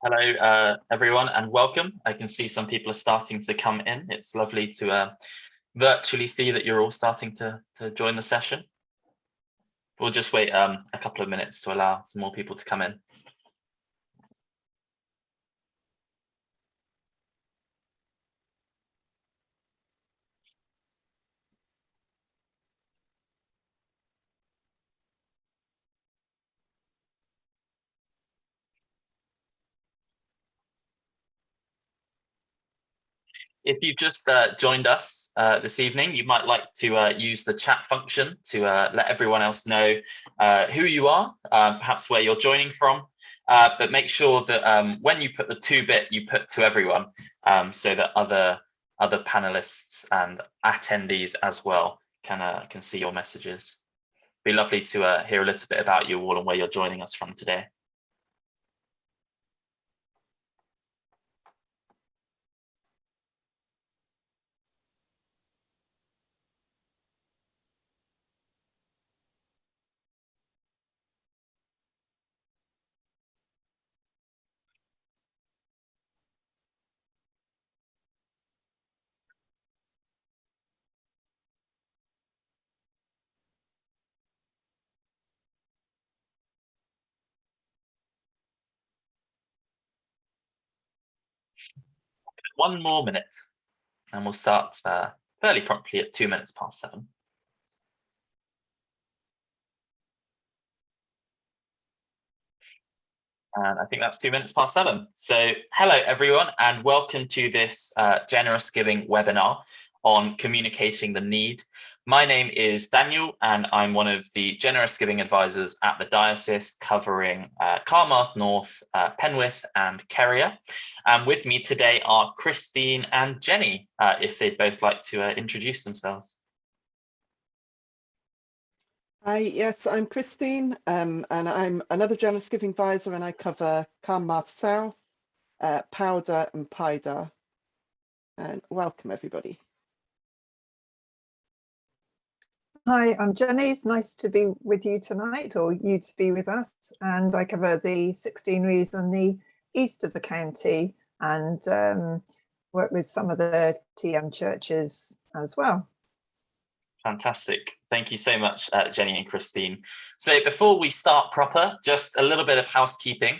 Hello, everyone, and welcome. I can see some people are starting to come in. It's lovely to virtually see that you're all starting to join the session. We'll just wait a couple of minutes to allow some more people to come in. If you've just joined us this evening, you might like to use the chat function to let everyone else know who you are, perhaps where you're joining from. But make sure that when you put the 2-bit, you put to everyone, so that other panelists and attendees as well can see your messages. Be lovely to hear a little bit about you all and where you're joining us from today. One more minute and we'll start fairly promptly at 2 minutes past 7. And I think that's 2 minutes past 7. So hello, everyone, and welcome to this Generous Giving webinar on communicating the need. My name is Daniel, and I'm one of the Generous Giving advisors at the diocese covering Carmarth North, Penwith and Kerrier. And with me today are Christine and Jenny, if they'd both like to introduce themselves. Hi, yes, I'm Christine, and I'm another Generous Giving advisor, and I cover Carmarth South, Powder and Pida. And welcome, everybody. Hi, I'm Jenny. It's nice to be with you tonight, or you to be with us. And I cover the 16 Rees and the east of the county, and work with some of the TM churches as well. Fantastic. Thank you so much, Jenny and Christine. So before we start proper, just a little bit of housekeeping.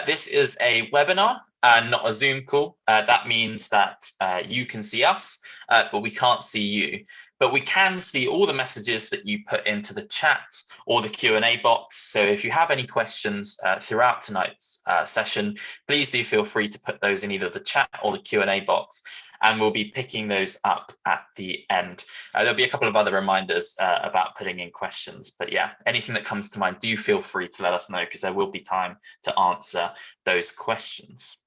This is a webinar and not a Zoom call. That means that you can see us, but we can't see you. But we can see all the messages that you put into the chat or the Q&A box. So if you have any questions throughout tonight's session, please do feel free to put those in either the chat or the Q&A box, and we'll be picking those up at the end. There'll be a couple of other reminders about putting in questions, but yeah, anything that comes to mind, do feel free to let us know, because there will be time to answer those questions.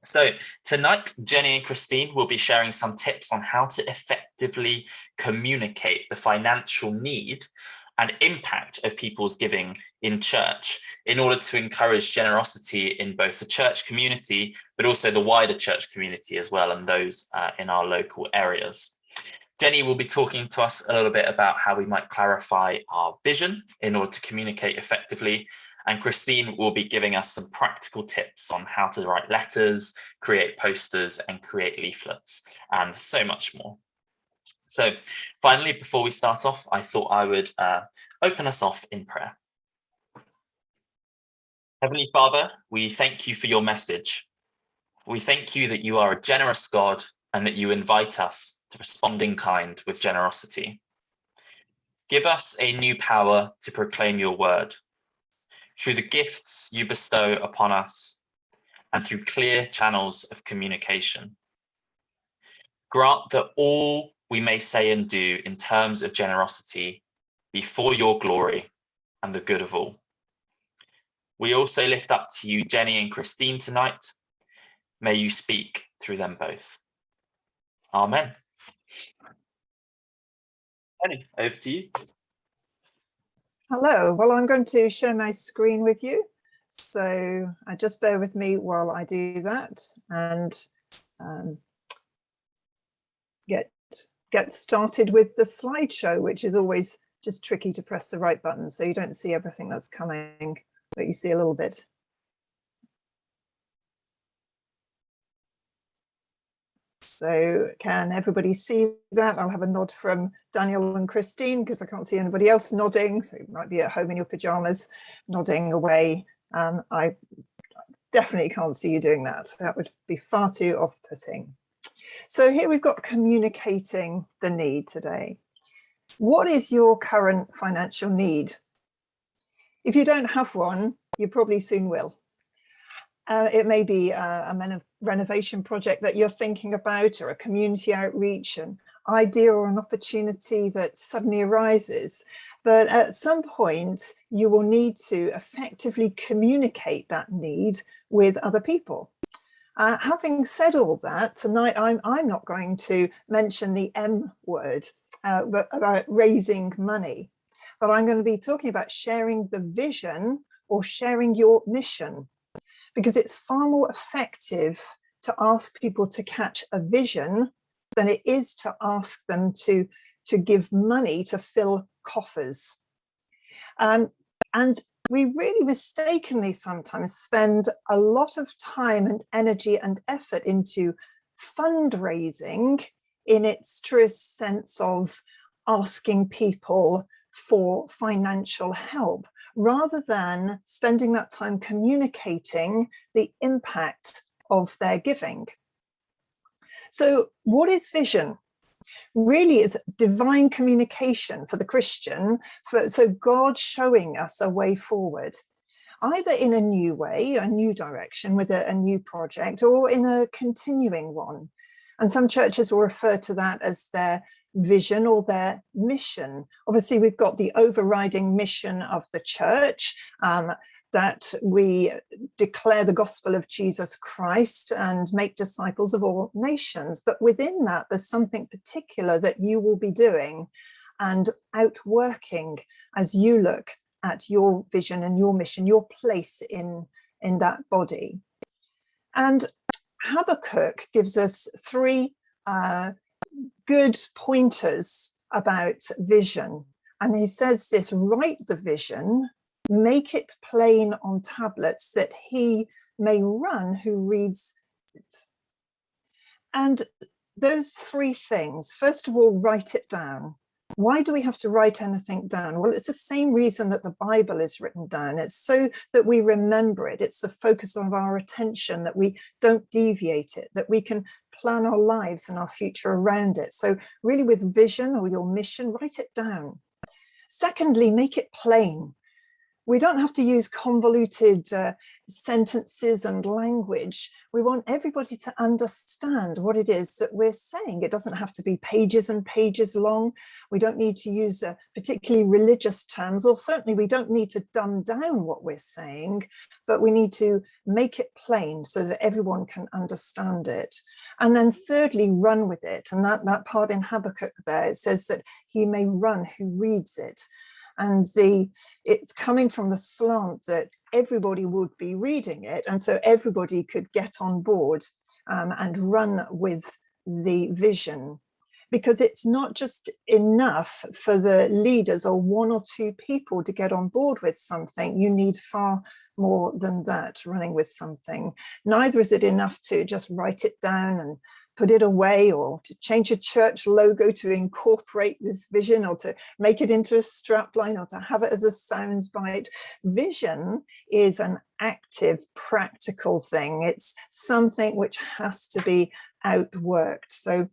So tonight, Jenny and Christine will be sharing some tips on how to effectively communicate the financial need and impact of people's giving in church in order to encourage generosity in both the church community, but also the wider church community as well, and those in our local areas. Jenny will be talking to us a little bit about how we might clarify our vision in order to communicate effectively. And Christine will be giving us some practical tips on how to write letters, create posters, and create leaflets, and so much more. So finally, before we start off, I thought I would open us off in prayer. Heavenly Father, we thank you for your message. We thank you that you are a generous God and that you invite us to respond in kind with generosity. Give us a new power to proclaim your word through the gifts you bestow upon us and through clear channels of communication. Grant that all we may say and do in terms of generosity be for your glory and the good of all. We also lift up to you Jenny and Christine tonight. May you speak through them both. Amen. Jenny, over to you. Hello. Well, I'm going to share my screen with you. So just bear with me while I do that and get started with the slideshow, which is always just tricky to press the right button. So you don't see everything that's coming, but you see a little bit. So can everybody see that? I'll have a nod from Daniel and Christine because I can't see anybody else nodding. So you might be at home in your pajamas nodding away. I definitely can't see you doing that. That would be far too off-putting. So here we've got communicating the need today. What is your current financial need? If you don't have one, you probably soon will. It may be a renovation project that you're thinking about, or a community outreach, an idea or an opportunity that suddenly arises. But at some point, you will need to effectively communicate that need with other people. Having said all that, tonight I'm not going to mention the M word, but about raising money. But I'm going to be talking about sharing the vision or sharing your mission, because it's far more effective to ask people to catch a vision than it is to ask them to give money to fill coffers. And we really mistakenly sometimes spend a lot of time and energy and effort into fundraising in its truest sense of asking people for financial help, rather than spending that time communicating the impact of their giving. So what is vision? Really is divine communication for the Christian, so God showing us a way forward, either in a new way, a new direction with a new project, or in a continuing one. And some churches will refer to that as their vision or their mission. Obviously, we've got the overriding mission of the church, that we declare the gospel of Jesus Christ and make disciples of all nations. But within that, there's something particular that you will be doing and outworking as you look at your vision and your mission, your place in that body. And Habakkuk gives us three good pointers about vision. And he says this: write the vision, make it plain on tablets, that he may run who reads it. And those three things, first of all, write it down. Why do we have to write anything down? Well, it's the same reason that the Bible is written down. It's so that we remember it. It's the focus of our attention, that we don't deviate it, that we can plan our lives and our future around it. So really, with vision or your mission, write it down. Secondly, make it plain. We don't have to use convoluted sentences and language. We want everybody to understand what it is that we're saying. It doesn't have to be pages and pages long. We don't need to use particularly religious terms, or certainly we don't need to dumb down what we're saying, but we need to make it plain so that everyone can understand it. And then thirdly, run with it. And that part in Habakkuk there, it says that he may run who reads it. And it's coming from the slant that everybody would be reading it, and so everybody could get on board and run with the vision. Because it's not just enough for the leaders or one or two people to get on board with something. You need far more than that running with something. Neither is it enough to just write it down and put it away, or to change a church logo to incorporate this vision, or to make it into a strapline, or to have it as a soundbite. Vision is an active, practical thing. It's something which has to be outworked. So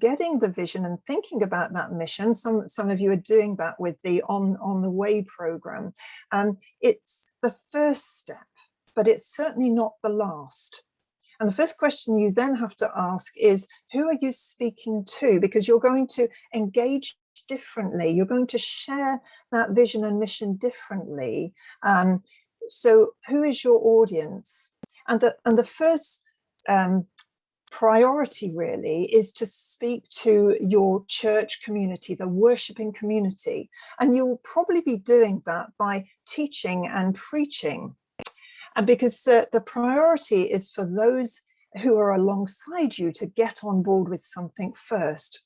getting the vision and thinking about that mission, some of you are doing that with the On the Way program. It's the first step, but it's certainly not the last. And the first question you then have to ask is, who are you speaking to? Because you're going to engage differently. You're going to share that vision and mission differently. So who is your audience? And the first priority really is to speak to your church community, the worshiping community. And you'll probably be doing that by teaching and preaching. And because the priority is for those who are alongside you to get on board with something first.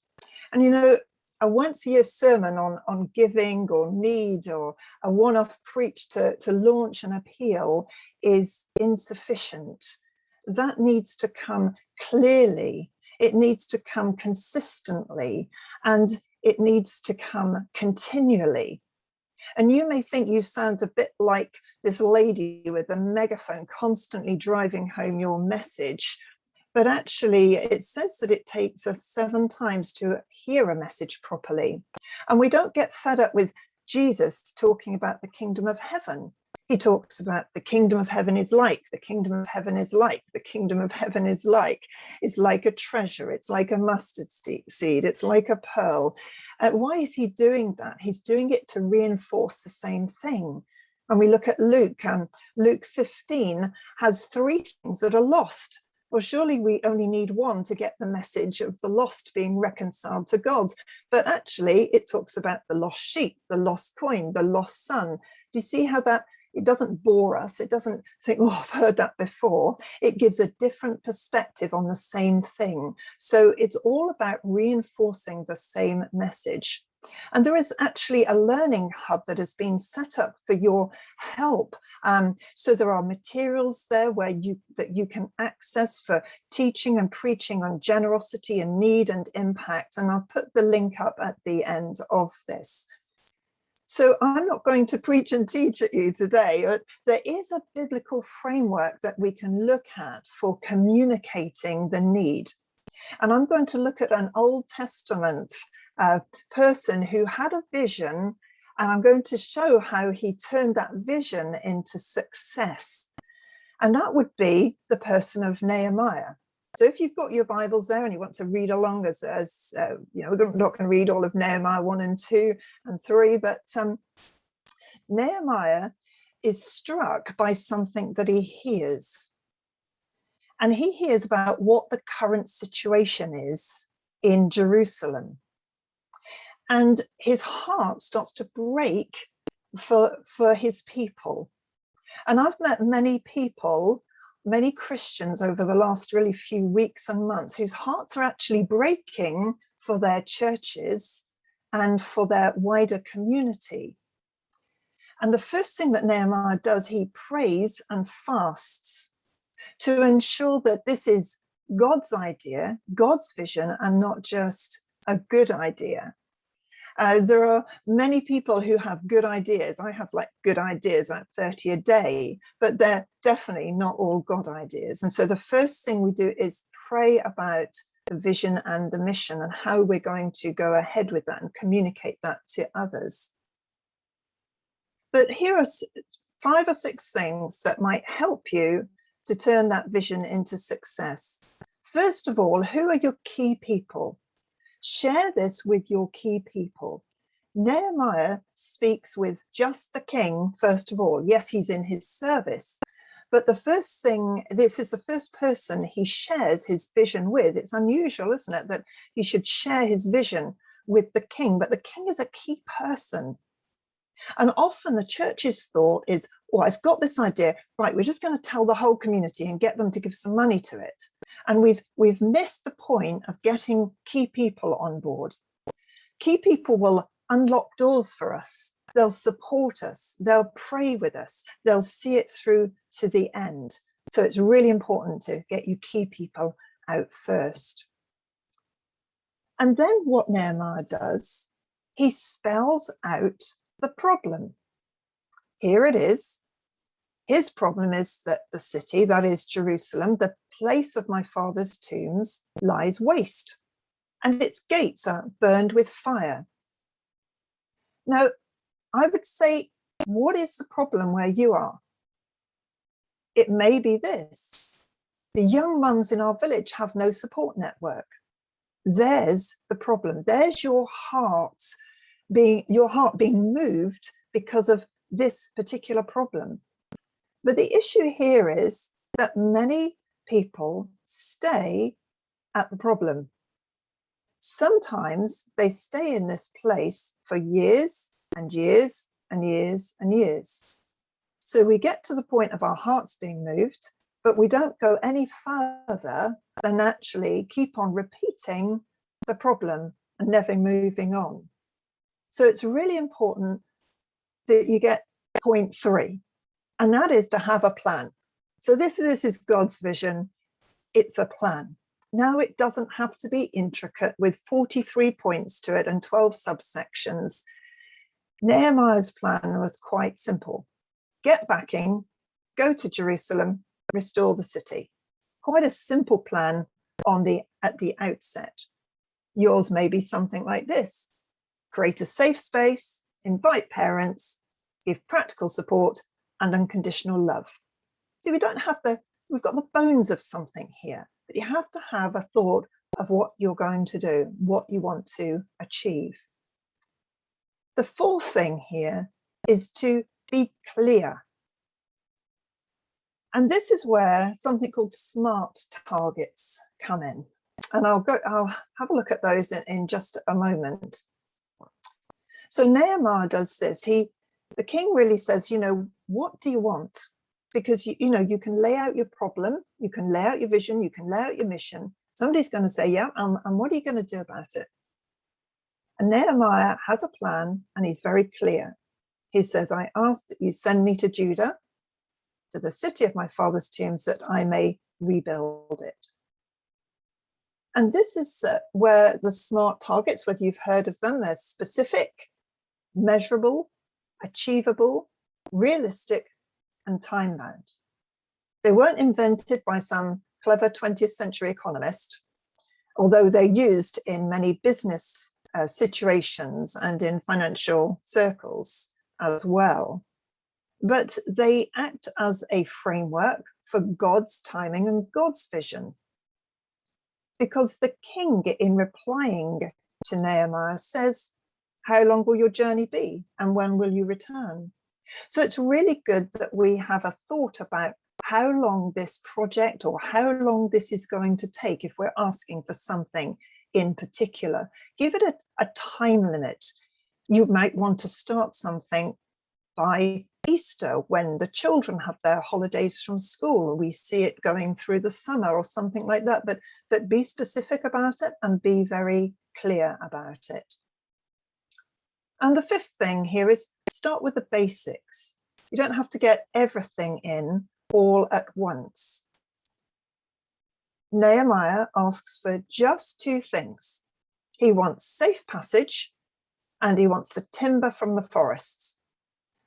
And you know, a once-a-year sermon on giving or need, or a one-off preach to launch an appeal is insufficient. That needs to come clearly It needs to come consistently, and it needs to come continually. And you may think you sound a bit like this lady with a megaphone constantly driving home your message. But actually, it says that it takes us 7 times to hear a message properly. And we don't get fed up with Jesus talking about the kingdom of heaven. He talks about the kingdom of heaven is like, the kingdom of heaven is like, the kingdom of heaven is like. It's like a treasure. It's like a mustard seed. It's like a pearl. Why is he doing that? He's doing it to reinforce the same thing. When we look at Luke, Luke 15 has 3 things that are lost. Well, surely we only need one to get the message of the lost being reconciled to God. But actually, it talks about the lost sheep, the lost coin, the lost son. Do you see how that, it doesn't bore us? It doesn't think, oh, I've heard that before. It gives a different perspective on the same thing. So it's all about reinforcing the same message. And there is actually a learning hub that has been set up for your help. So there are materials there that you can access for teaching and preaching on generosity and need and impact. And I'll put the link up at the end of this. So I'm not going to preach and teach at you today, but there is a biblical framework that we can look at for communicating the need. And I'm going to look at an Old Testament person who had a vision, and I'm going to show how he turned that vision into success. And that would be the person of Nehemiah. So if you've got your Bibles there and you want to read along, as you know, we're not going to read all of Nehemiah 1 and 2 and 3, but Nehemiah is struck by something that he hears. And he hears about what the current situation is in Jerusalem. And his heart starts to break for his people. And I've met many people, many Christians over the last really few weeks and months whose hearts are actually breaking for their churches and for their wider community. And the first thing that Nehemiah does, he prays and fasts to ensure that this is God's idea, God's vision, and not just a good idea. There are many people who have good ideas. I have like good ideas, like 30 a day, but they're definitely not all God ideas. And so the first thing we do is pray about the vision and the mission and how we're going to go ahead with that and communicate that to others. But here are 5 or 6 things that might help you to turn that vision into success. First of all, who are your key people? Share this with your key people. Nehemiah speaks with just the king, first of all. Yes, he's in his service. But the first thing, this is the first person he shares his vision with. It's unusual, isn't it, that he should share his vision with the king, but the king is a key person. And often the church's thought is, oh, I've got this idea, right, we're just going to tell the whole community and get them to give some money to it. And we've missed the point of getting key people on board. Key people will unlock doors for us. They'll support us. They'll pray with us. They'll see it through to the end. So it's really important to get your key people out first. And then what Nehemiah does, he spells out the problem. Here it is. His problem is that the city, that is Jerusalem, the place of my father's tombs, lies waste, and its gates are burned with fire. Now, I would say, what is the problem where you are? It may be this. The young mums in our village have no support network. There's the problem. There's your heart being moved because of this particular problem. But the issue here is that many people stay at the problem. Sometimes they stay in this place for years and years and years and years. So we get to the point of our hearts being moved, but we don't go any further than actually keep on repeating the problem and never moving on. So it's really important that you get point 3. And that is to have a plan. So this is God's vision. It's a plan. Now it doesn't have to be intricate with 43 points to it and 12 subsections. Nehemiah's plan was quite simple. Get backing, go to Jerusalem, restore the city. Quite a simple plan at the outset. Yours may be something like this. Create a safe space, invite parents, give practical support and unconditional love. See, we've got the bones of something here, but you have to have a thought of what you're going to do, what you want to achieve. The fourth thing here is to be clear. And this is where something called SMART targets come in. And I'll have a look at those in just a moment. So Nehemiah does this. The king really says, what do you want? Because you can lay out your problem, you can lay out your vision, you can lay out your mission. Somebody's going to say, yeah, and what are you going to do about it? And Nehemiah has a plan, and he's very clear. He says, I ask that you send me to Judah, to the city of my father's tombs, that I may rebuild it. And this is where the SMART targets, whether you've heard of them, they're specific, measurable, achievable, realistic, and time-bound. They weren't invented by some clever 20th century economist, although they're used in many business situations and in financial circles as well. But they act as a framework for God's timing and God's vision. Because the king, in replying to Nehemiah, says, how long will your journey be and when will you return? So it's really good that we have a thought about how long this project or how long this is going to take if we're asking for something in particular. Give it a time limit. You might want to start something by Easter, when the children have their holidays from school. We see it going through the summer or something like that, but be specific about it and be very clear about it. And the fifth thing here is start with the basics. You don't have to get everything in all at once. Nehemiah asks for just two things. He wants safe passage and he wants the timber from the forests.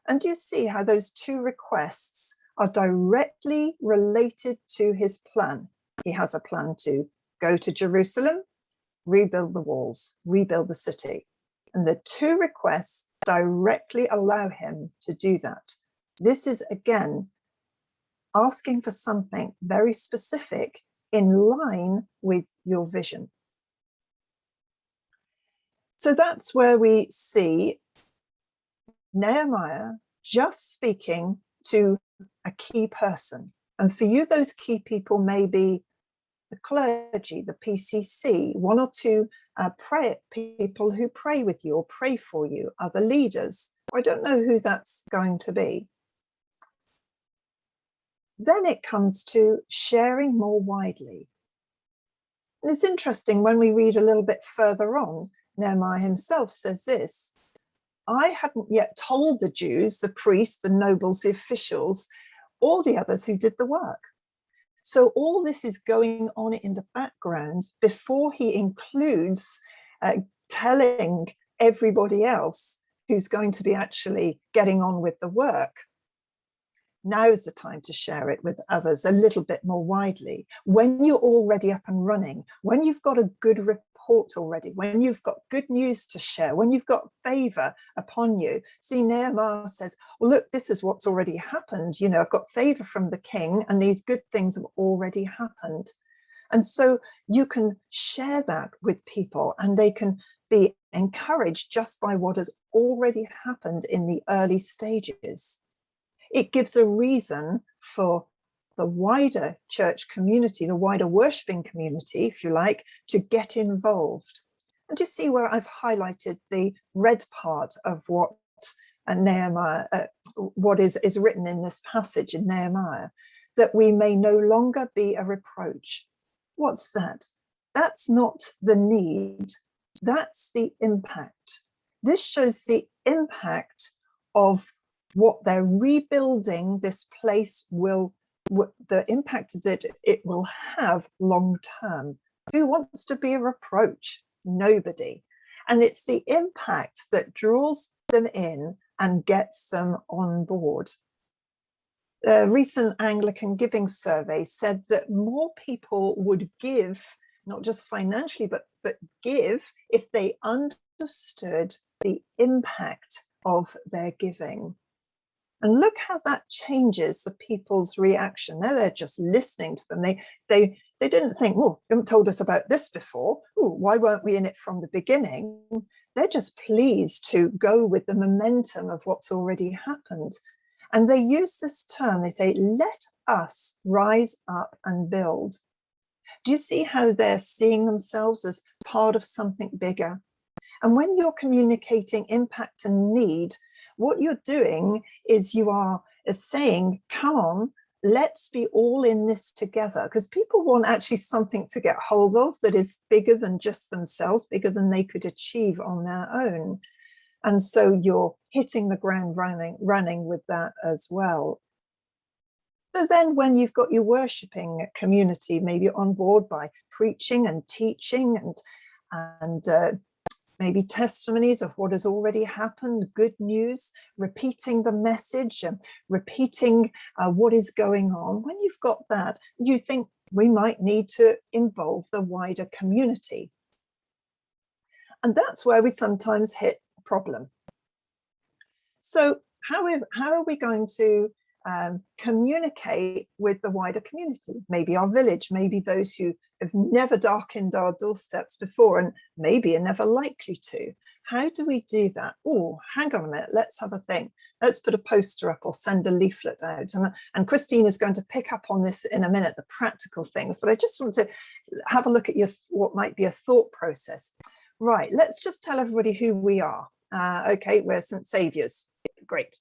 And do you see how those two requests are directly related to his plan? He has a plan to go to Jerusalem, rebuild the walls, rebuild the city. And the two requests directly allow him to do that. This is, again, asking for something very specific in line with your vision. So that's where we see Nehemiah just speaking to a key person. And for you, those key people may be the clergy, the PCC, one or two people who pray with you or pray for you, other leaders. I don't know who that's going to be. Then it comes to sharing more widely. And it's interesting when we read a little bit further on, Nehemiah himself says this, I hadn't yet told the Jews, the priests, the nobles, the officials, all the others who did the work. So all this is going on in the background before he includes telling everybody else who's going to be actually getting on with the work. Now is the time to share it with others a little bit more widely. When you're already up and running, when you've got a good report already, when you've got good news to share, when you've got favor upon you. See, Nehemiah says, well, look, this is what's already happened. You know, I've got favor from the king and these good things have already happened. And so you can share that with people and they can be encouraged just by what has already happened in the early stages. It gives a reason for the wider church community, the wider worshipping community, if you like, to get involved. And you see where I've highlighted the red part of what Nehemiah, what is written in this passage in Nehemiah, that we may no longer be a reproach. What's that? That's not the need, that's the impact. This shows the impact of what they're rebuilding this place will, the impact that it will have long term. Who wants to be a reproach? Nobody. And it's the impact that draws them in and gets them on board. A recent Anglican giving survey said that more people would give, not just financially, but give if they understood the impact of their giving. And look how that changes the people's reaction. Now they're just listening to them. They didn't think, oh, you haven't told us about this before. Oh, why weren't we in it from the beginning? They're just pleased to go with the momentum of what's already happened. And they use this term, they say, let us rise up and build. Do you see how they're seeing themselves as part of something bigger? And when you're communicating impact and need, what you're doing is you are saying, come on, let's be all in this together, because people want actually something to get hold of that is bigger than just themselves, bigger than they could achieve on their own. And so you're hitting the ground running with that as well. So then when you've got your worshipping community maybe on board by preaching and teaching and maybe testimonies of what has already happened, good news, repeating the message and repeating what is going on. When you've got that, you think we might need to involve the wider community. And that's where we sometimes hit a problem. So how are we going to communicate with the wider community? Maybe our village, maybe those who have never darkened our doorsteps before and maybe are never likely to. How do we do that? Oh, hang on a minute, let's have a think. Let's put a poster up or send a leaflet out. And Christine is going to pick up on this in a minute, the practical things, but I just want to have a look at what might be a thought process. Right, let's just tell everybody who we are. Okay, we're St. Saviour's. Great.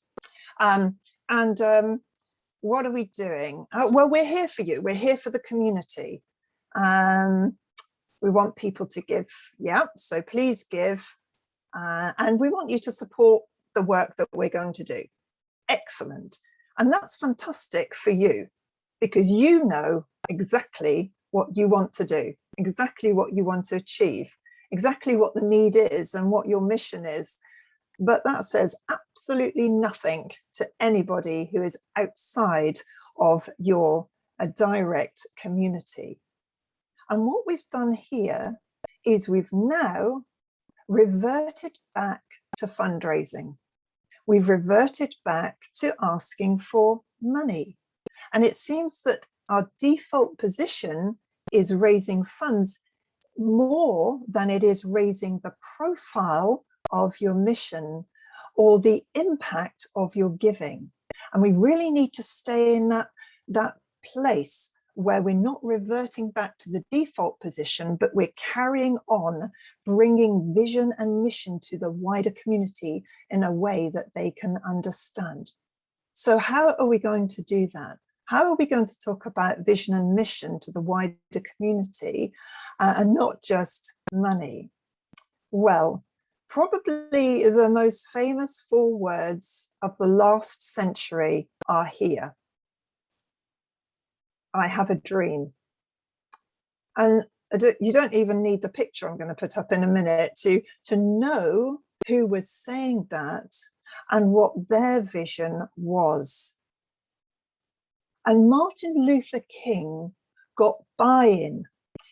What are we doing? Well, we're here for you. We're here for the community. We want people to give. Yeah, so please give. And we want you to support the work that we're going to do. Excellent. And that's fantastic for you because you know exactly what you want to do, exactly what you want to achieve, exactly what the need is and what your mission is. But that says absolutely nothing to anybody who is outside of your direct community. And what we've done here is we've now reverted back to fundraising. We've reverted back to asking for money. And it seems that our default position is raising funds more than it is raising the profile of your mission or the impact of your giving. And we really need to stay in that place where we're not reverting back to the default position, but we're carrying on bringing vision and mission to the wider community in a way that they can understand. So how are we going to do that? How are we going to talk about vision and mission to the wider community and not just money? Well, probably the most famous 4 words of the last century are here. I have a dream. And you don't even need the picture I'm going to put up in a minute to know who was saying that and what their vision was. And Martin Luther King got buy-in.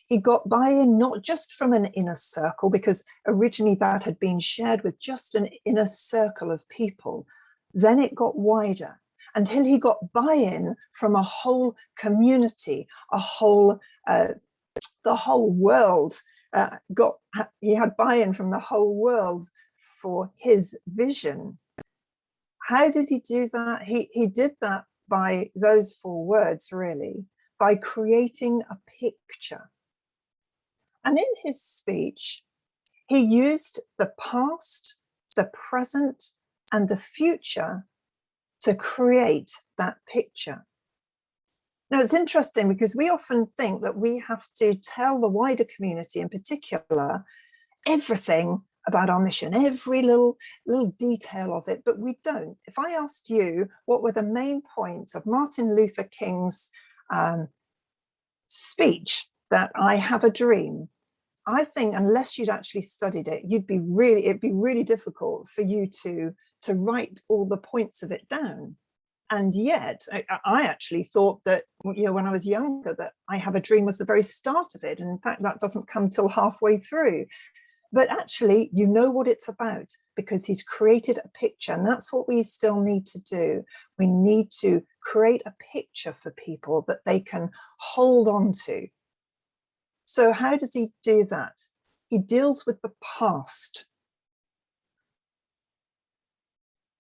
He got buy-in not just from an inner circle, because originally that had been shared with just an inner circle of people. Then it got wider until he got buy-in from a whole community, the whole world. He had buy-in from the whole world for his vision. How did he do that? He did that by those 4 words, really, by creating a picture. And in his speech, he used the past, the present, and the future to create that picture. Now, it's interesting because we often think that we have to tell the wider community in particular everything about our mission, every little detail of it, but we don't. If I asked you what were the main points of Martin Luther King's speech, that I have a dream, I think unless you'd actually studied it, it'd be really difficult for you to write all the points of it down. And yet I actually thought that, you know, when I was younger, that I have a dream was the very start of it. And in fact, that doesn't come till halfway through. But actually, you know what it's about because he's created a picture. And that's what we still need to do. We need to create a picture for people that they can hold on to. So how does he do that? He deals with the past.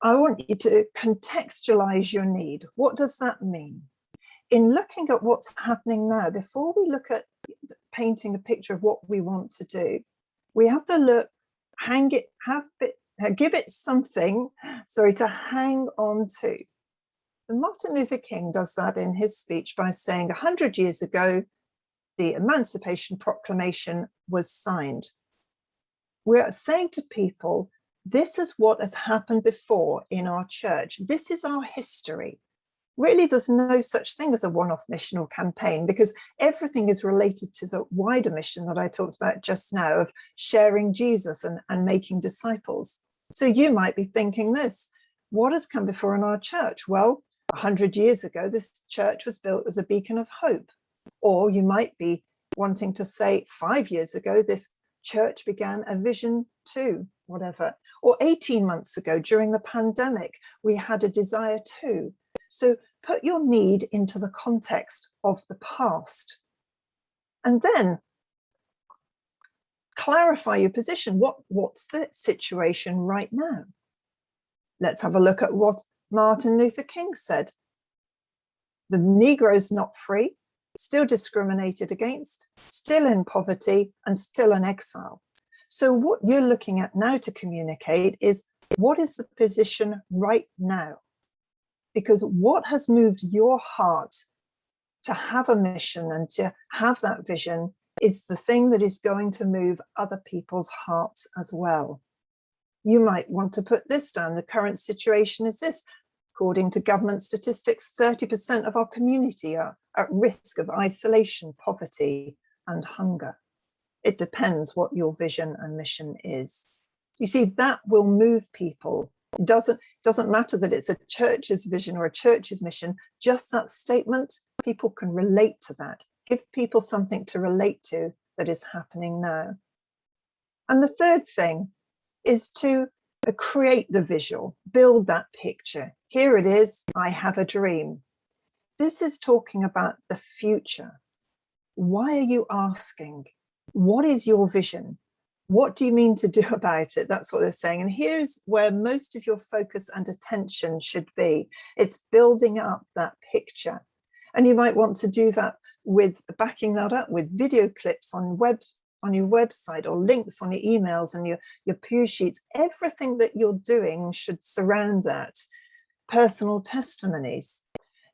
I want you to contextualize your need. What does that mean? In looking at what's happening now, before we look at painting a picture of what we want to do, we have to look, hang it, give it something, to hang on to. And Martin Luther King does that in his speech by saying 100 years ago, the Emancipation Proclamation was signed. We're saying to people, this is what has happened before in our church. This is our history. Really, there's no such thing as a one-off missional campaign because everything is related to the wider mission that I talked about just now of sharing Jesus and making disciples. So you might be thinking this, what has come before in our church? Well, 100 years ago, this church was built as a beacon of hope. Or you might be wanting to say 5 years ago, this church began a vision too, whatever. Or 18 months ago during the pandemic, we had a desire too. So put your need into the context of the past. And then clarify your position. What's the situation right now? Let's have a look at what Martin Luther King said. The Negro is not free, still discriminated against, still in poverty, and still in exile. So what you're looking at now to communicate is what is the position right now? Because what has moved your heart to have a mission and to have that vision is the thing that is going to move other people's hearts as well. You might want to put this down. The current situation is this. According to government statistics, 30% of our community are at risk of isolation, poverty, and hunger. It depends what your vision and mission is. You see, that will move people. It doesn't matter that it's a church's vision or a church's mission, just that statement, people can relate to that. Give people something to relate to that is happening now. And the third thing is to create the visual, build that picture. Here it is, I have a dream. This is talking about the future. Why are you asking? What is your vision? What do you mean to do about it? That's what they're saying. And here's where most of your focus and attention should be. It's building up that picture. And you might want to do that with backing that up with video clips on your website or links on your emails and your pew sheets. Everything that you're doing should surround that. Personal testimonies.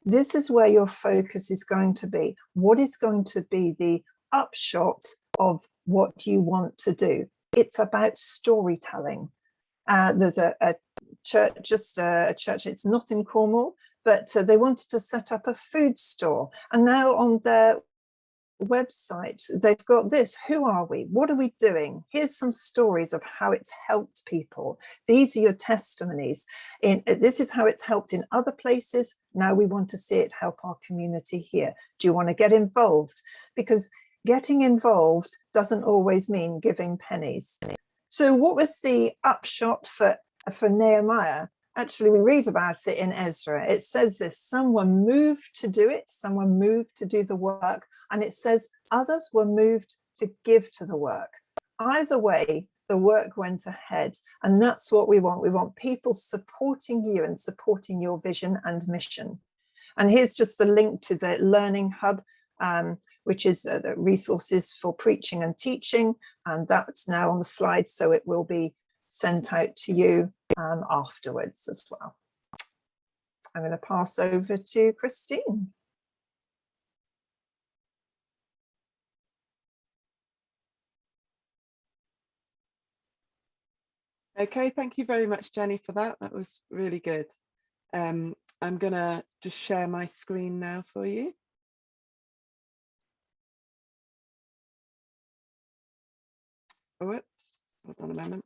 This is where your focus is going to be. What is going to be the upshot of what you want to do? It's about storytelling. There's a church, it's not in Cornwall, but they wanted to set up a food store. And now on their website, they've got this. Who are we? What are we doing? Here's some stories of how it's helped people. These are your testimonies. This is how it's helped in other places. Now we want to see it help our community here. Do you want to get involved? Because getting involved doesn't always mean giving pennies. So what was the upshot for Nehemiah? Actually, we read about it in Ezra. It says this, someone moved to do it, someone moved to do the work, and it says others were moved to give to the work. Either way, the work went ahead, and that's what we want. We want people supporting you and supporting your vision and mission. And here's just the link to the Learning Hub, which is the resources for preaching and teaching, and that's now on the slide, so it will be sent out to you afterwards as well. I'm going to pass over to Christine. Okay, thank you very much, Jenny, for that. That was really good. I'm going to just share my screen now for you. Whoops, hold on a moment.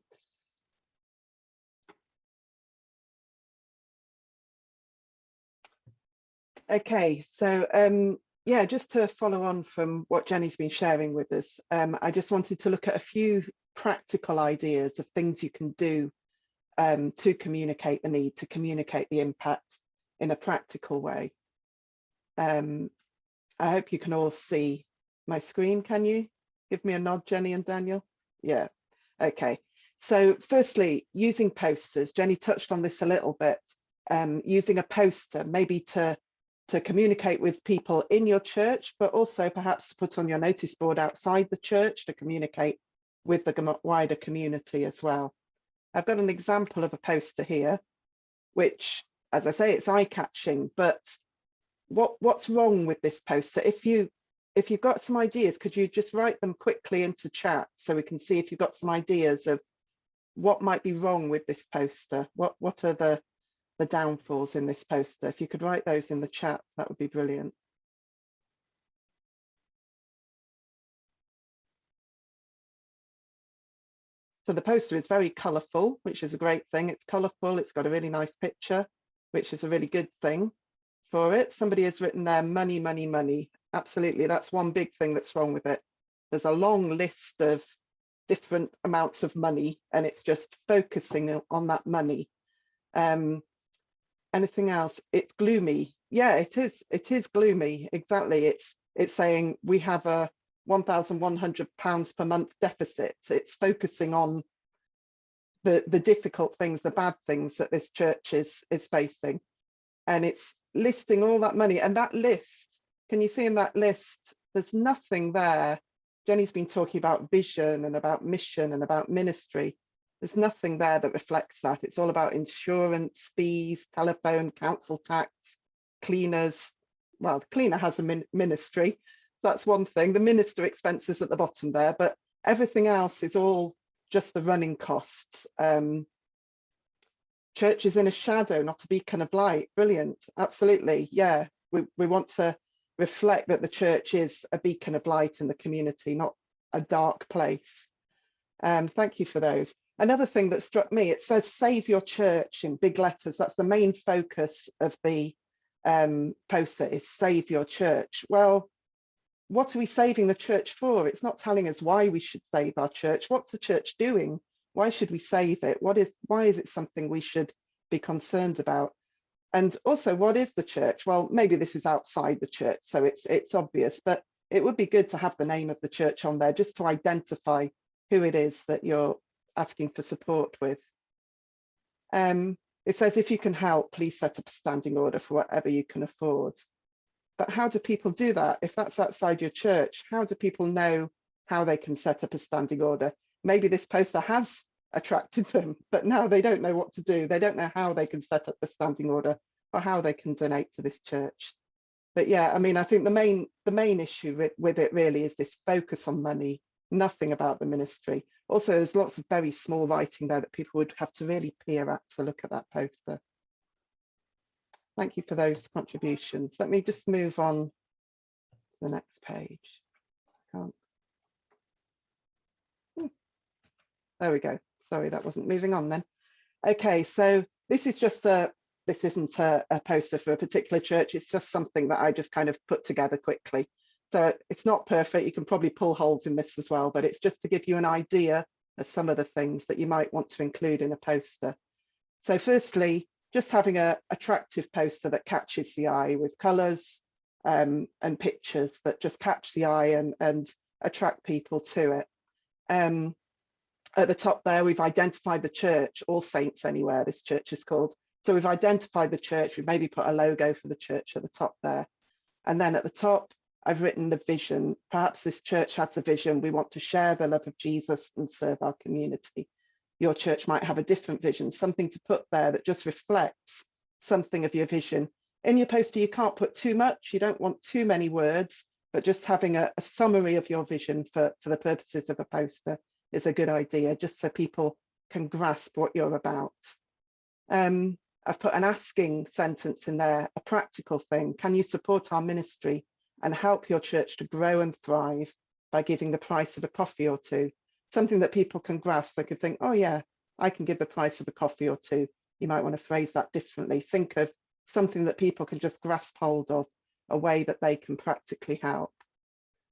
Okay, so yeah, just to follow on from what Jenny's been sharing with us, I just wanted to look at a few practical ideas of things you can do to communicate the need, to communicate the impact in a practical way. I hope you can all see my screen. Can you give me a nod, Jenny and Daniel? Yeah, okay. So firstly, using posters. Jenny touched on this a little bit. Using a poster, maybe to communicate with people in your church, but also perhaps to put on your notice board outside the church to communicate with the wider community as well. I've got an example of a poster here, which, as I say, it's eye-catching, but what's wrong with this poster? If you've got some ideas, could you just write them quickly into chat so we can see if you've got some ideas of what might be wrong with this poster? What are the downfalls in this poster? If you could write those in the chat, that would be brilliant. So the poster is very colourful, which is a great thing. It's colourful, it's got a really nice picture, which is a really good thing for it. Somebody has written there, money, money, money. Absolutely, that's one big thing that's wrong with it. There's a long list of different amounts of money, and it's just focusing on that money. Anything else? It's gloomy. Yeah, it is gloomy. Exactly. It's saying we have a £1,100 per month deficit. It's focusing on the difficult things, the bad things that this church is facing, and it's listing all that money. And that list, can you see in that list, there's nothing there. Jenny's been talking about vision and about mission and about ministry. There's nothing there that reflects that. It's all about insurance, fees, telephone, council tax, cleaners. Well, the cleaner has a ministry, so that's one thing. The minister expenses at the bottom there, but everything else is all just the running costs. Church is in a shadow, not a beacon of light. Brilliant, absolutely, yeah. We want to reflect that the church is a beacon of light in the community, not a dark place. Thank you for those. Another thing that struck me, it says save your church in big letters. That's the main focus of the poster, is save your church. Well, what are we saving the church for? It's not telling us why we should save our church. What's the church doing? Why should we save it? Why is it something we should be concerned about? And also, what is the church? Well, maybe this is outside the church, so it's obvious, but it would be good to have the name of the church on there just to identify who it is that you're asking for support with. It says, if you can help, please set up a standing order for whatever you can afford. But how do people do that? If that's outside your church, how do people know how they can set up a standing order? Maybe this poster has attracted them, but now they don't know what to do. They don't know how they can set up the standing order or how they can donate to this church. But yeah, I mean, I think the main issue with it really is this focus on money, nothing about the ministry. Also, there's lots of very small writing there that people would have to really peer at to look at that poster. Thank you for those contributions. Let me just move on to the next page. There we go. Sorry, that wasn't moving on then. Okay, so this is just this isn't a poster for a particular church. It's just something that I just kind of put together quickly. So it's not perfect. You can probably pull holes in this as well, but it's just to give you an idea of some of the things that you might want to include in a poster. So firstly, just having an attractive poster that catches the eye with colours and pictures that just catch the eye and attract people to it. At the top there, we've identified the church, All Saints Anywhere, this church is called. So we've identified the church, we've maybe put a logo for the church at the top there. And then at the top, I've written the vision. Perhaps this church has a vision. We want to share the love of Jesus and serve our community. Your church might have a different vision, something to put there that just reflects something of your vision. In your poster, you can't put too much. You don't want too many words, but just having a summary of your vision for the purposes of a poster is a good idea, just so people can grasp what you're about. I've put an asking sentence in there, a practical thing. Can you support our ministry and help your church to grow and thrive by giving the price of a coffee or two? something that people can grasp. They could think, oh yeah, I can give the price of a coffee or two. You might want to phrase that differently. Think of something that people can just grasp hold of, a way that they can practically help.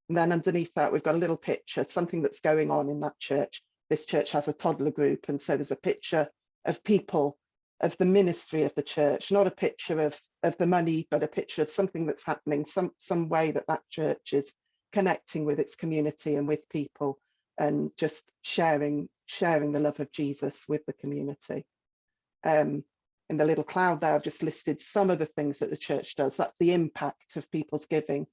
And then underneath that, we've got a little picture, something that's going on in that church. This church has a toddler group, and so there's a picture of people, of the ministry of the church, not a picture of the money, but a picture of something that's happening, some way that that church is connecting with its community and with people, and just sharing the love of Jesus with the community. In the little cloud there, I've just listed some of the things that the church does. That's the impact of people's giving,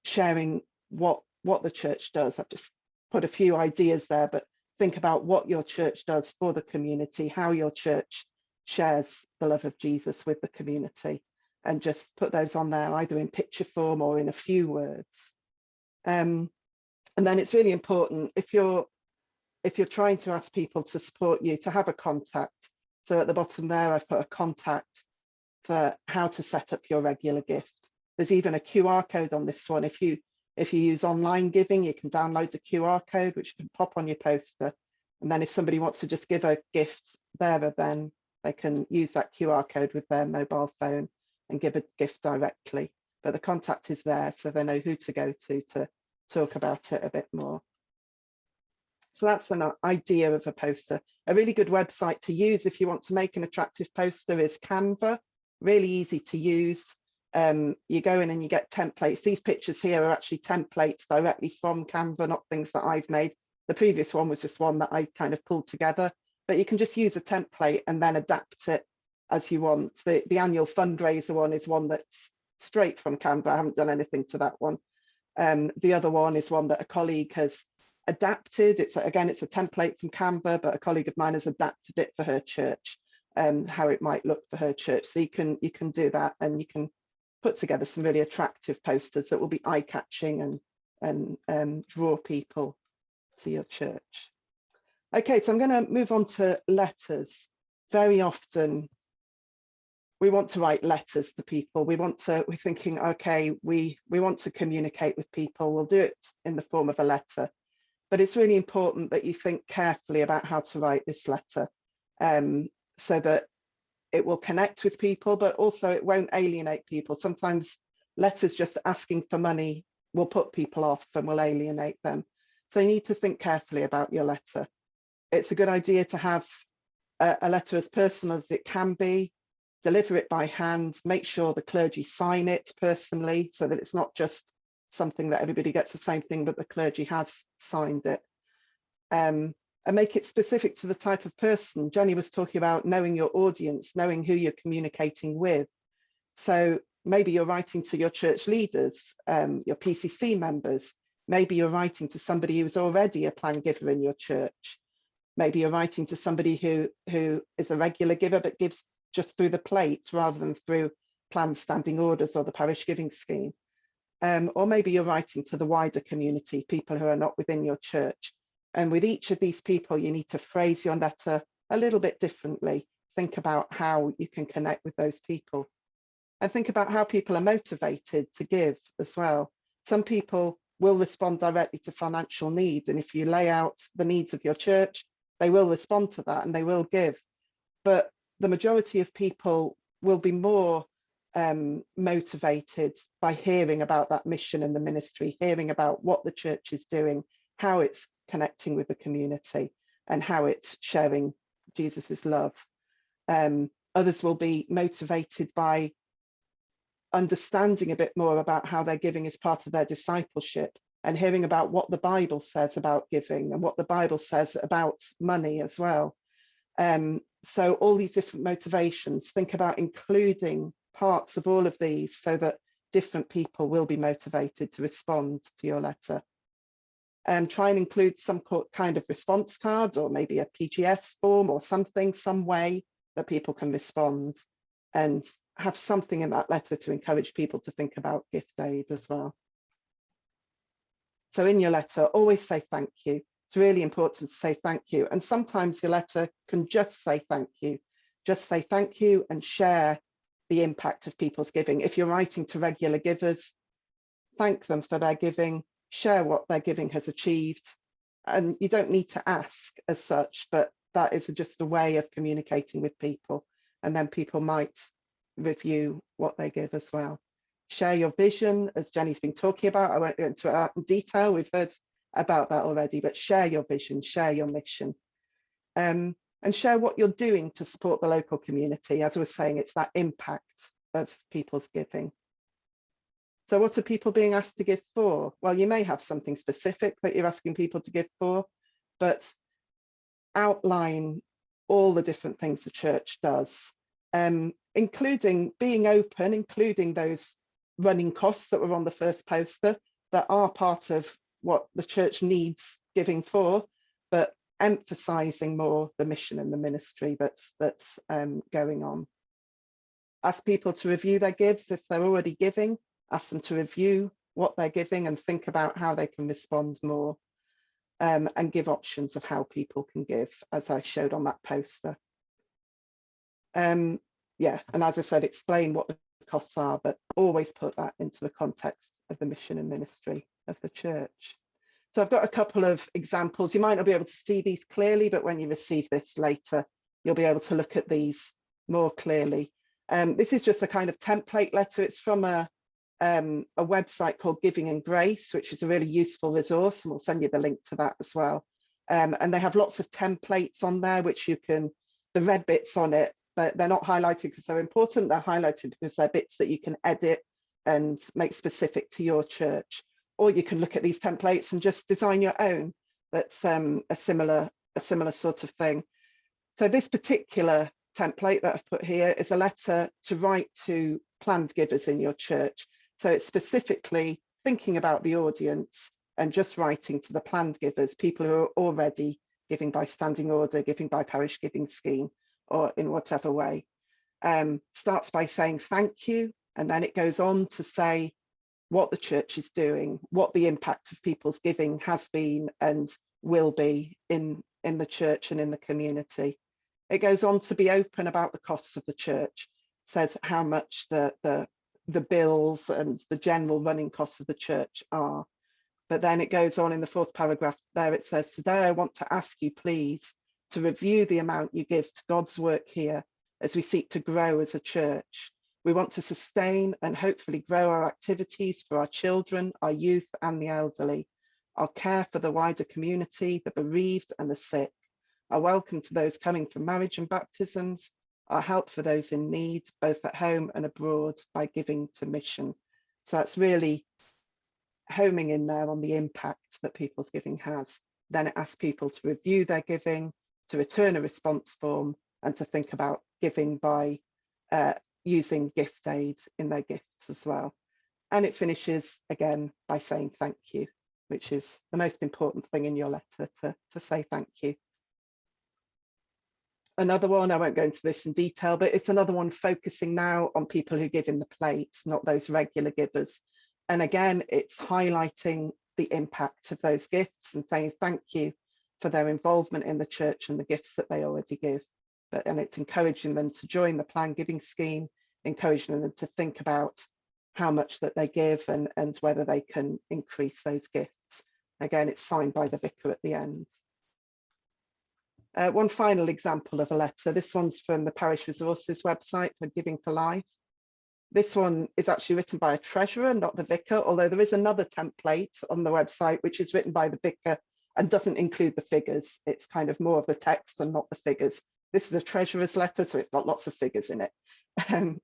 sharing what the church does. I've just put a few ideas there, but think about what your church does for the community, how your church shares the love of Jesus with the community, and just put those on there either in picture form or in a few words. And then it's really important, if you're trying to ask people to support you, to have a contact. So at the bottom there, I've put a contact for how to set up your regular gift. There's even a QR code on this one. If you use online giving, you can download the QR code, which you can pop on your poster. And then if somebody wants to just give a gift there, then they can use that QR code with their mobile phone and give a gift directly. But the contact is there, so they know who to go to talk about it a bit more. So that's an idea of a poster. A really good website to use if you want to make an attractive poster is Canva. Really easy to use. You go in and you get templates. These pictures here are actually templates directly from Canva, not things that I've made. The previous one was just one that I kind of pulled together, but you can just use a template and then adapt it as you want. The annual fundraiser one is one that's straight from Canva. I haven't done anything to that one. The other one is one that a colleague has adapted. It's a template from Canva, but a colleague of mine has adapted it for her church, how it might look for her church. So you can do that, and you can put together some really attractive posters that will be eye-catching and draw people to your church. Okay, so I'm going to move on to letters. Very often we want to write letters to people. We're thinking, okay, we want to communicate with people. We'll do it in the form of a letter. But it's really important that you think carefully about how to write this letter, so that it will connect with people, but also it won't alienate people. Sometimes letters just asking for money will put people off and will alienate them. So you need to think carefully about your letter. It's a good idea to have a letter as personal as it can be, deliver it by hand, make sure the clergy sign it personally so that it's not just something that everybody gets the same thing, but the clergy has signed it. And make it specific to the type of person. Jenny was talking about knowing your audience, knowing who you're communicating with. So maybe you're writing to your church leaders, your PCC members. Maybe you're writing to somebody who's already a planned giver in your church. Maybe you're writing to somebody who is a regular giver but gives just through the plate rather than through planned standing orders or the parish giving scheme. Or maybe you're writing to the wider community, people who are not within your church. And with each of these people, you need to phrase your letter a little bit differently. Think about how you can connect with those people. And think about how people are motivated to give as well. Some people will respond directly to financial needs. And if you lay out the needs of your church, they will respond to that and they will give. But the majority of people will be more motivated by hearing about that mission and the ministry, hearing about what the church is doing, how it's connecting with the community and how it's sharing Jesus's love. Others will be motivated by understanding a bit more about how they're giving as part of their discipleship and hearing about what the Bible says about giving and what the Bible says about money as well. So all these different motivations, think about including parts of all of these so that different people will be motivated to respond to your letter. Try and include some kind of response card or maybe a PGS form or something, some way that people can respond, and have something in that letter to encourage people to think about gift aid as well. So in your letter, always say thank you. It's really important to say thank you. And sometimes your letter can just say thank you. Just say thank you and share the impact of people's giving. If you're writing to regular givers, thank them for their giving, share what their giving has achieved, And you don't need to ask as such, but that is just a way of communicating with people. And then people might review what they give as well. Share your vision, as Jenny's been talking about. I won't go into that in detail. We've heard about that already, but share your vision, share your mission, and share what you're doing to support the local community. As I was saying, it's that impact of people's giving. So what are people being asked to give for? Well, you may have something specific that you're asking people to give for, but outline all the different things the church does, including being open, including those running costs that were on the first poster that are part of what the church needs giving for, but emphasizing more the mission and the ministry that's going on. Ask people to review their gives if they're already giving. Ask them to review what they're giving and think about how they can respond more, and give options of how people can give, as I showed on that poster. Yeah, and as I said, explain what the costs are, but always put that into the context of the mission and ministry of the church. So I've got a couple of examples. You might not be able to see these clearly, but when you receive this later, you'll be able to look at these more clearly. This is just a kind of template letter. It's from a website called Giving and Grace, which is a really useful resource, and we'll send you the link to that as well. And they have lots of templates on there, which you can, the red bits on it, but they're not highlighted because they're important. They're highlighted because they're bits that you can edit and make specific to your church. Or you can look at these templates and just design your own. That's a similar sort of thing. So this particular template that I've put here is a letter to write to planned givers in your church. So it's specifically thinking about the audience and just writing to the planned givers, people who are already giving by standing order, giving by parish giving scheme, or in whatever way. Starts by saying thank you, and then it goes on to say what the church is doing, what the impact of people's giving has been and will be in the church and in the community. It goes on to be open about the costs of the church, says how much the bills and the general running costs of the church are. But then it goes on in the fourth paragraph there, it says, today I want to ask you please to review the amount you give to God's work here as we seek to grow as a church. We want to sustain and hopefully grow our activities for our children, our youth and the elderly, our care for the wider community, the bereaved and the sick, our welcome to those coming from marriage and baptisms, our help for those in need, both at home and abroad, by giving to mission. So that's really homing in there on the impact that people's giving has. Then it asks people to review their giving, to return a response form, and to think about giving by using gift aid in their gifts as well. And it finishes again by saying thank you, which is the most important thing in your letter, to say thank you. Another one, I won't go into this in detail, but it's another one focusing now on people who give in the plate, not those regular givers. And again, it's highlighting the impact of those gifts and saying thank you for their involvement in the church and the gifts that they already give. And it's encouraging them to join the planned giving scheme, encouraging them to think about how much that they give and whether they can increase those gifts. Again, it's signed by the vicar at the end. One final example of a letter. This one's from the Parish Resources website for Giving for Life. This one is actually written by a treasurer, not the vicar, although there is another template on the website which is written by the vicar and doesn't include the figures. It's kind of more of the text and not the figures. This is a treasurer's letter, so it's got lots of figures in it.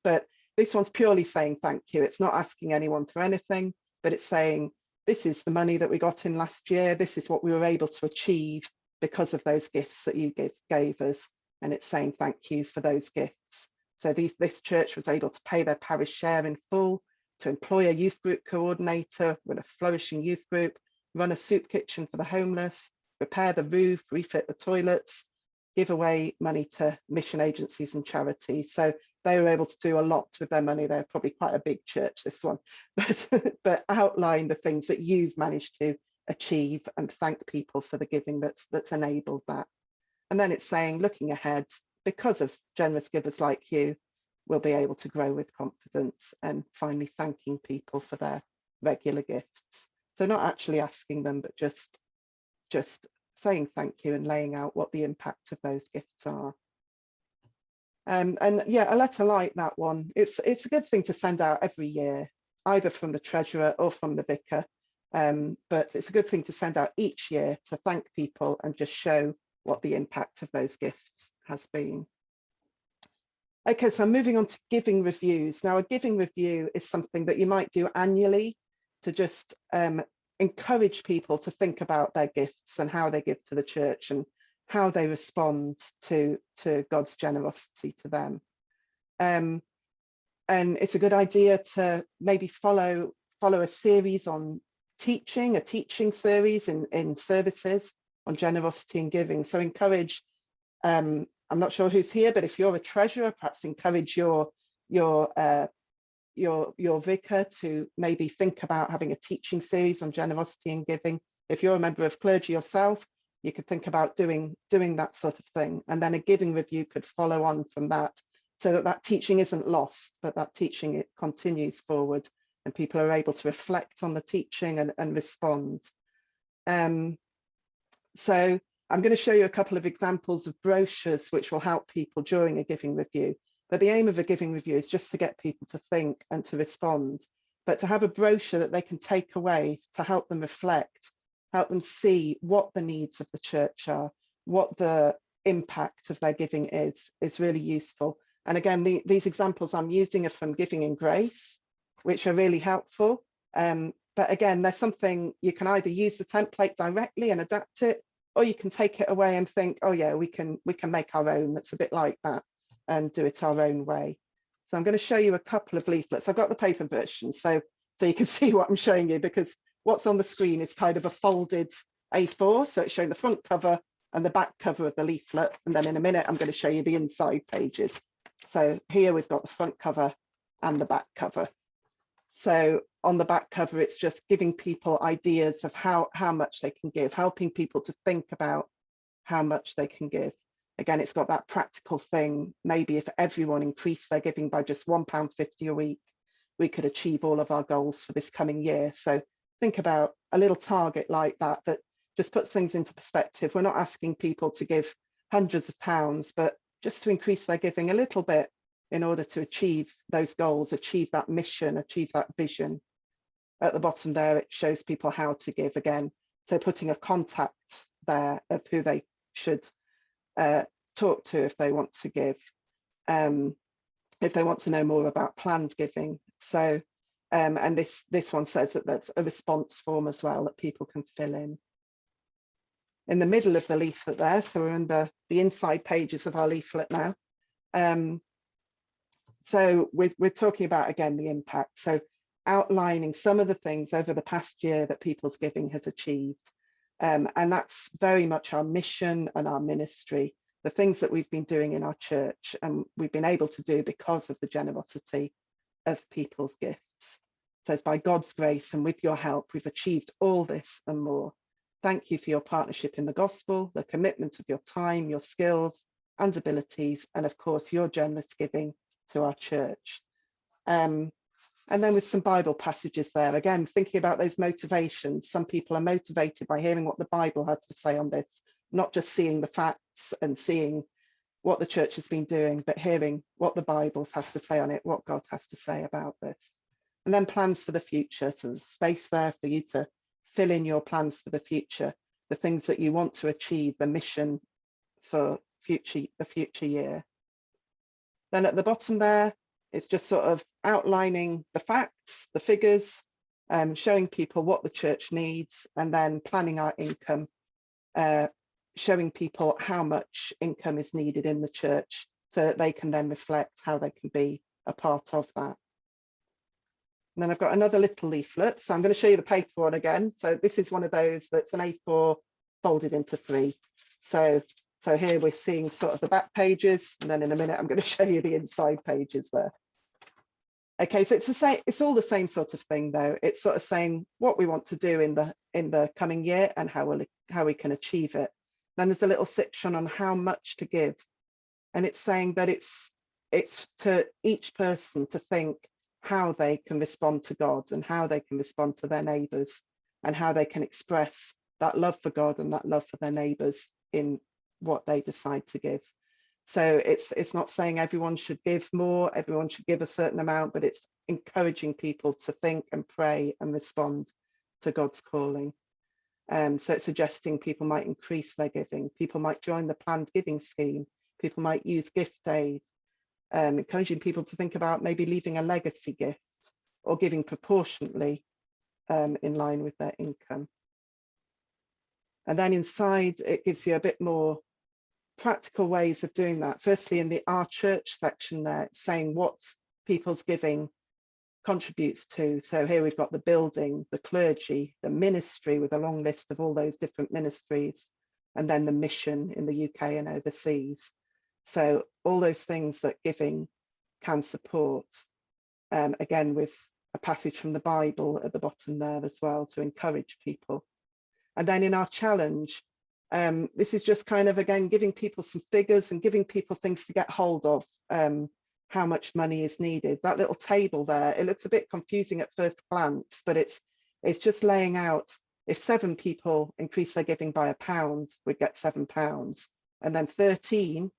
But this one's purely saying thank you. It's not asking anyone for anything, but it's saying, this is the money that we got in last year. This is what we were able to achieve because of those gifts that you gave us. And it's saying thank you for those gifts. So this church was able to pay their parish share in full, to employ a youth group coordinator, run a flourishing youth group, run a soup kitchen for the homeless, repair the roof, refit the toilets, give away money to mission agencies and charities. So they were able to do a lot with their money. They're probably quite a big church, this one, but outline the things that you've managed to achieve and thank people for the giving that's enabled that. And then it's saying, looking ahead, because of generous givers like you, we'll be able to grow with confidence, and finally thanking people for their regular gifts. So not actually asking them, but just just saying thank you and laying out what the impact of those gifts are. And yeah, a letter like that one, it's a good thing to send out every year, either from the treasurer or from the vicar. But it's a good thing to send out each year to thank people and just show what the impact of those gifts has been. Okay, so I'm moving on to giving reviews. Now, a giving review is something that you might do annually to just encourage people to think about their gifts and how they give to the church and how they respond to God's generosity to them. And it's a good idea to maybe follow a series on teaching, a teaching series in services on generosity and giving. So encourage, I'm not sure who's here, but if you're a treasurer, perhaps encourage your vicar to maybe think about having a teaching series on generosity and giving. If you're a member of clergy yourself, you could think about doing that sort of thing. And then a giving review could follow on from that, so that that teaching isn't lost, but that teaching, it continues forward and people are able to reflect on the teaching and respond. So I'm going to show you a couple of examples of brochures which will help people during a giving review. But the aim of a giving review is just to get people to think and to respond, but to have a brochure that they can take away to help them reflect, help them see what the needs of the church are, what the impact of their giving is really useful. And again, these examples I'm using are from Giving in Grace, which are really helpful. But again, there's something you can either use the template directly and adapt it, or you can take it away and think, oh yeah, we can make our own that's a bit like that and do it our own way. So I'm going to show you a couple of leaflets. I've got the paper version, so you can see what I'm showing you, because what's on the screen is kind of a folded A4. So it's showing the front cover and the back cover of the leaflet. And then in a minute, I'm going to show you the inside pages. So here we've got the front cover and the back cover. So on the back cover, it's just giving people ideas of how much they can give, helping people to think about how much they can give. Again, it's got that practical thing. Maybe if everyone increased their giving by just £1.50 a week, we could achieve all of our goals for this coming year. So think about a little target like that, that just puts things into perspective. We're not asking people to give hundreds of pounds, but just to increase their giving a little bit in order to achieve those goals, achieve that mission, achieve that vision. At the bottom there, it shows people how to give again. So putting a contact there of who they should talk to if they want to give, if they want to know more about planned giving. So, and this one says that there's a response form as well that people can fill in. In the middle of the leaflet there, so we're in the inside pages of our leaflet now. So we're talking about, again, the impact. So outlining some of the things over the past year that people's giving has achieved. And that's very much our mission and our ministry, the things that we've been doing in our church and we've been able to do because of the generosity of people's gifts. It says, by God's grace and with your help, we've achieved all this and more. Thank you for your partnership in the gospel, the commitment of your time, your skills and abilities, and of course, your generous giving to our church. And then with some Bible passages there, again, thinking about those motivations. Some people are motivated by hearing what the Bible has to say on this, not just seeing the facts and seeing what the church has been doing, but hearing what the Bible has to say on it, what God has to say about this. And then plans for the future. So there's space there for you to fill in your plans for the future, the things that you want to achieve, the mission for the future year. Then at the bottom there, it's just sort of outlining the facts, the figures, showing people what the church needs, and then planning our income, showing people how much income is needed in the church so that they can then reflect how they can be a part of that. And then I've got another little leaflet. So I'm going to show you the paper one again. So this is one of those that's an A4 folded into 3. So here we're seeing sort of the back pages, and then in a minute I'm going to show you the inside pages there. Okay, so it's all the same sort of thing though. It's sort of saying what we want to do in the coming year and how we can achieve it. Then there's a little section on how much to give, and it's saying that it's to each person to think how they can respond to God and how they can respond to their neighbours and how they can express that love for God and that love for their neighbours in what they decide to give. So it's not saying everyone should give more, everyone should give a certain amount, but it's encouraging people to think and pray and respond to God's calling. So it's suggesting people might increase their giving, people might join the planned giving scheme, people might use gift aid, encouraging people to think about maybe leaving a legacy gift or giving proportionately in line with their income. And then inside, it gives you a bit more practical ways of doing that. Firstly, in the Our Church section there, it's saying what people's giving contributes to. So here we've got the building, the clergy, the ministry with a long list of all those different ministries, and then the mission in the UK and overseas. So all those things that giving can support, again, with a passage from the Bible at the bottom there as well to encourage people. And then in our challenge, this is just kind of, again, giving people some figures and giving people things to get hold of, how much money is needed. That little table there, it looks a bit confusing at first glance, but it's just laying out, if 7 people increase their giving by £1, we'd get £7. And then 13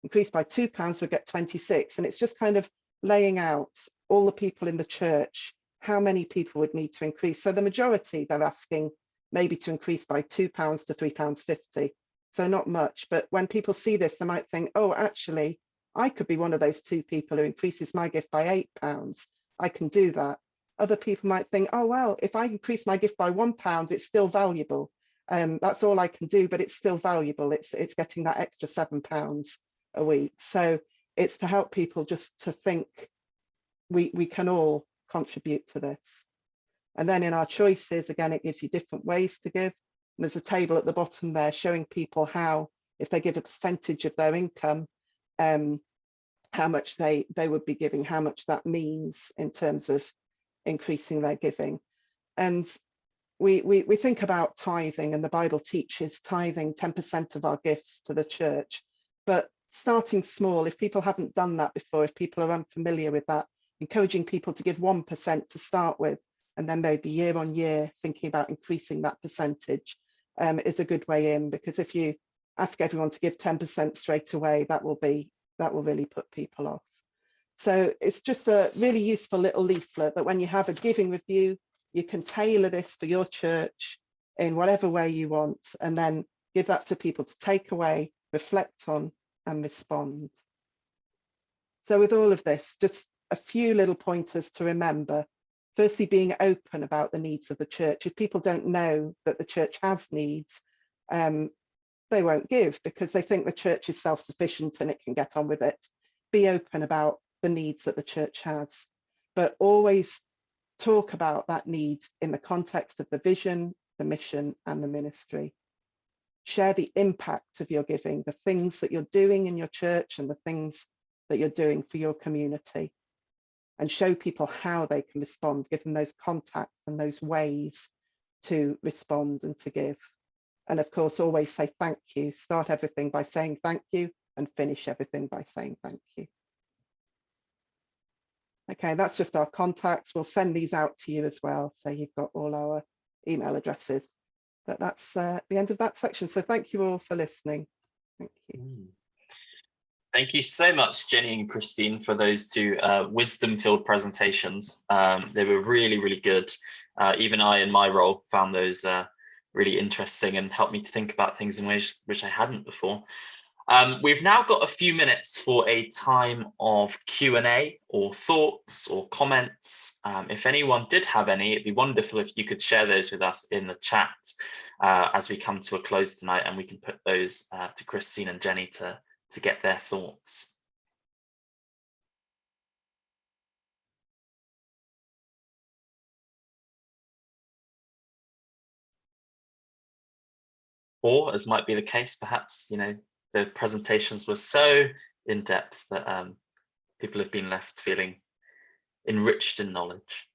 increased by £2 would get 26. And it's just kind of laying out all the people in the church, how many people would need to increase. So the majority, they're asking maybe to increase by £2 to £3.50. So not much, but when people see this, they might think, oh, actually, I could be one of those 2 people who increases my gift by £8. I can do that. Other people might think, oh, well, if I increase my gift by £1, it's still valuable. That's all I can do, but it's still valuable. It's getting that extra £7 a week. So it's to help people just to think we can all contribute to this. And then in our choices, again, it gives you different ways to give. And there's a table at the bottom there showing people how, if they give a percentage of their income, how much they would be giving, how much that means in terms of increasing their giving. And we think about tithing, and the Bible teaches tithing 10% of our gifts to the church. But starting small, if people haven't done that before, if people are unfamiliar with that, encouraging people to give 1% to start with, and then maybe year on year thinking about increasing that percentage is a good way in, because if you ask everyone to give 10% straight away, that will really put people off. So it's just a really useful little leaflet that when you have a giving review, you can tailor this for your church in whatever way you want, and then give that to people to take away, reflect on, and respond. So with all of this, just a few little pointers to remember. Firstly, being open about the needs of the church. If people don't know that the church has needs, they won't give because they think the church is self-sufficient and it can get on with it. Be open about the needs that the church has, but always talk about that need in the context of the vision, the mission, and the ministry. Share the impact of your giving, the things that you're doing in your church and the things that you're doing for your community, and show people how they can respond, give them those contacts and those ways to respond and to give. And of course, always say thank you. Start everything by saying thank you and finish everything by saying thank you. Okay, that's just our contacts. We'll send these out to you as well, so you've got all our email addresses. But that's the end of that section. So thank you all for listening. Thank you. Thank you so much, Jenny and Christine, for those 2 wisdom-filled presentations. They were really, really good. Even I, in my role, found those really interesting and helped me to think about things in ways which I hadn't before. We've now got a few minutes for a time of Q&A or thoughts or comments. If anyone did have any, it'd be wonderful if you could share those with us in the chat as we come to a close tonight, and we can put those to Christine and Jenny to get their thoughts. Or, as might be the case, perhaps, the presentations were so in depth that people have been left feeling enriched in knowledge.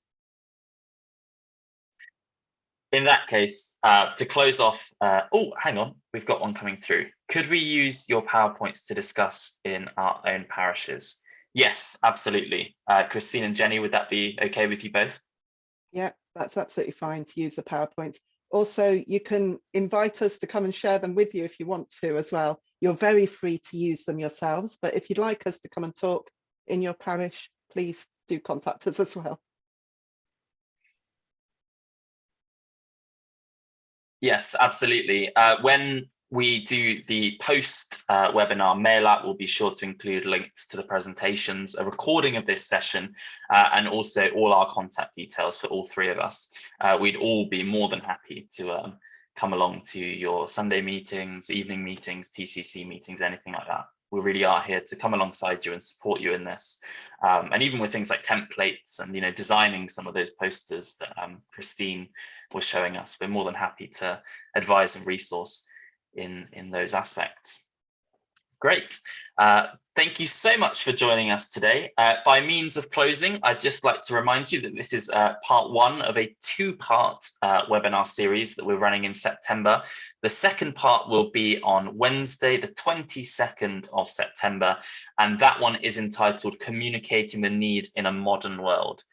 In that case, to close off, oh, hang on, we've got one coming through. Could we use your PowerPoints to discuss in our own parishes? Yes, absolutely. Christine and Jenny, would that be okay with you both? Yeah, that's absolutely fine to use the PowerPoints. Also, you can invite us to come and share them with you if you want to as well. You're very free to use them yourselves, but if you'd like us to come and talk in your parish, please do contact us as well. Yes, absolutely. When we do the post webinar mail out, we'll be sure to include links to the presentations, a recording of this session, and also all our contact details for all three of us. We'd all be more than happy to come along to your Sunday meetings, evening meetings, PCC meetings, anything like that. We really are here to come alongside you and support you in this. And even with things like templates and, you know, designing some of those posters that Christine was showing us, we're more than happy to advise and resource in those aspects. Great. Thank you so much for joining us today. By means of closing, I'd just like to remind you that this is part one of a two-part webinar series that we're running in September. The second part will be on Wednesday, the 22nd of September, and that one is entitled Communicating the Need in a Modern World.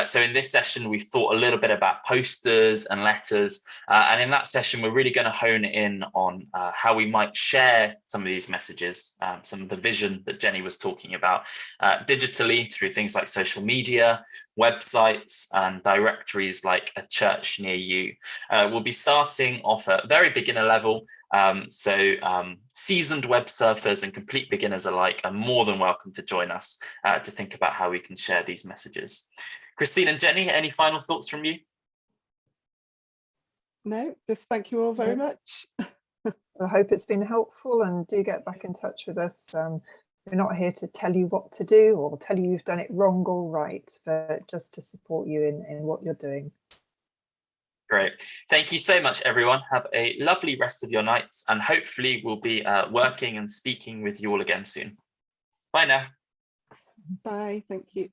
So in this session, we've thought a little bit about posters and letters, and in that session, we're really going to hone in on how we might share some of these messages, some of the vision that Jenny was talking about, digitally through things like social media, websites, and directories like a church near you. We'll be starting off at very beginner level, so seasoned web surfers and complete beginners alike are more than welcome to join us to think about how we can share these messages. Christine and Jenny, any final thoughts from you? No, just thank you all very much. I hope it's been helpful, and do get back in touch with us. We're not here to tell you what to do or tell you you've done it wrong or right, but just to support you in what you're doing. Great. Thank you so much, everyone. Have a lovely rest of your nights, and hopefully we'll be working and speaking with you all again soon. Bye now. Bye. Thank you.